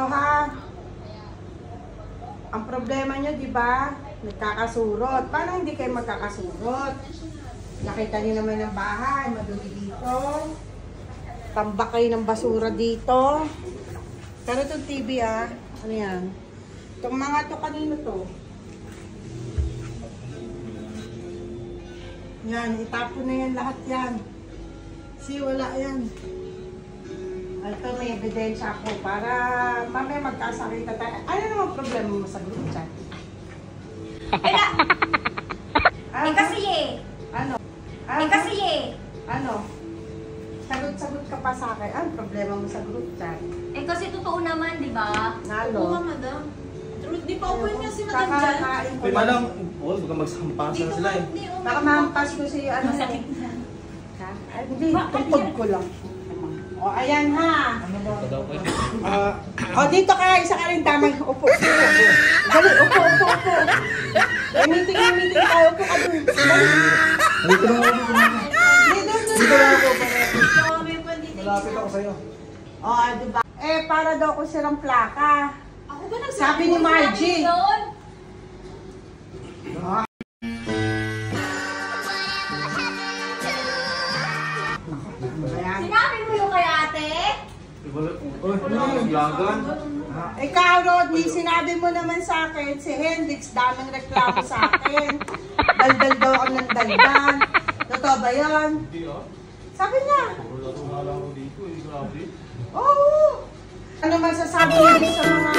ha. Ang problema nyo, di ba? Nagkakasurot. Paano hindi kayo magkakasurot? Nakita niyo naman ang bahay, madumi dito. Tambak kayo ng basura dito. Pero itong TV ano yan? Itong mga to kanino to? Yan, itapon na yan lahat yan. See, wala yan. Ito may ebidensya ako para mamaya magkasakita tayo. Ano naman problema mo sa group chat? Kasi Ano? kasi Ano? Sagot-sagot ka pa sa akin. Ano problema mo sa group chat? kasi totoo naman, di ba? Nalo? Oo, madam. Di pa open nga si madam dyan. Kakakain ko May lang. madam, baka magsampasan sila eh. Baka mahampas ko si ano. Masakit na. Ha? Ay, hindi, tungkod ko lang. O, ayan ha. O, dito ka, isa ka rin tamang upo. Dali, upo. Meeting tayo. Upo ka dun. Dito lang ako. Dito lang ako. Malapit ako sa'yo. O, diba? Para daw ko silang plaka. Ako ba nagsabi? Sabi ni Margie. Sinabi mo yung kay ate? Lagan. Ikaw, Rodney, sinabi mo naman sa akin, si Hendrix, daming reklamo sa akin. Daldal daw ako ng daldan. Totoo ba yun? Sabi niya. Oo. Ano masasabi mo sa mga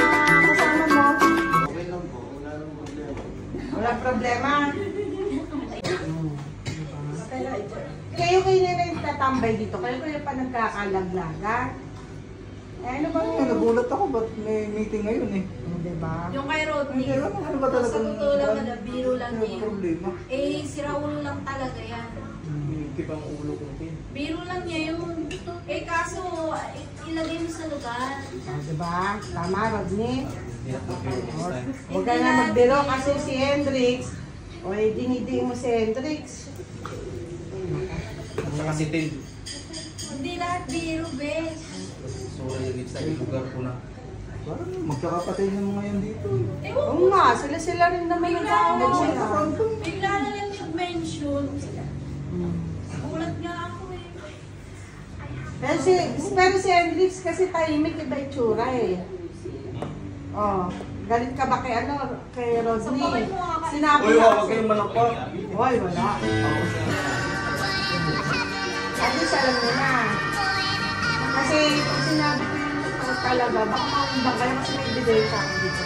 kasama mo? Okay lang po. Wala nang problema. Walang problema. Kayo na rin tatambay dito. Kayo pa nagkakalaglagan. Ano bang Nagulat ako, ba't may meeting ngayon eh? Diba? Yung kay Rodney. Ano ba talaga? Sa totoo lang, madam. Biro lang Ano niya. problema? Si Raul lang talaga yan. Minitip ang ulo ko din. Biro lang niya yun. Kaso, ilagay mo sa lugar. Diba? Tama, Rodney? Hirap na kayo this time. Huwag ka na magbiro kasi si Hendrix. O, dinidiin mo si Hendrix. Saka si Tim. Hindi lahat biro, bes. Sorry, it's like lugar ko na. Parang magkakapatay ng mga yan dito. Oo nga, sila rin naman nag-aaway sila. Bigla na lang nag-mention. Ulat nga ako eh. Pero si Hendrix kasi tahimik, iba itsura eh. Oh, galit ka ba kay Rodney? Sinabi Uy, na huwag kasi. kayong malakpak. Hoy, wala. At least alam mo na. Kasi kung sinabi ko yung totoo talaga, baka makumbang kayo kasi may bigay sa akin dito.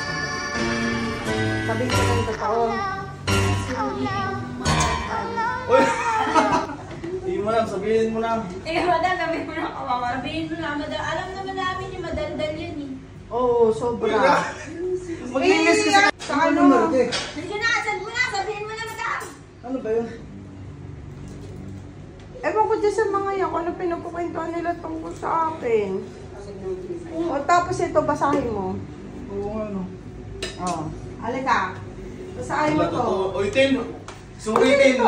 Sabi ko na yung totoo. Uy! Hindi mo lang, sabihin mo na. Madam, kami mo na kawawa. Sabihin mo na, madam. Alam naman namin yung madaldal yan eh. Oo, sobra. Maglinis kasi. Sa ano? Sige na, sabihin mo na, madam. Ano ba yun? Ewan ko dyan sa mga yan, kung ano pinapukwentuhan nila tungkol sa akin. O tapos ito, basahin mo. Oo nga no. O, halika. Basahin mo to. Uy, Tin! Suritin!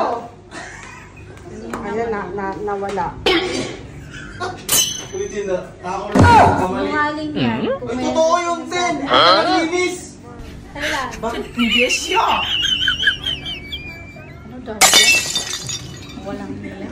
Ayan, nawala. Uy, Tin, ako lang. Kamali. Maling yan. Uy, totoo yung Tin! Naglinis! Kailan? Bakit hindi siya? Ano dahil? Walang nila.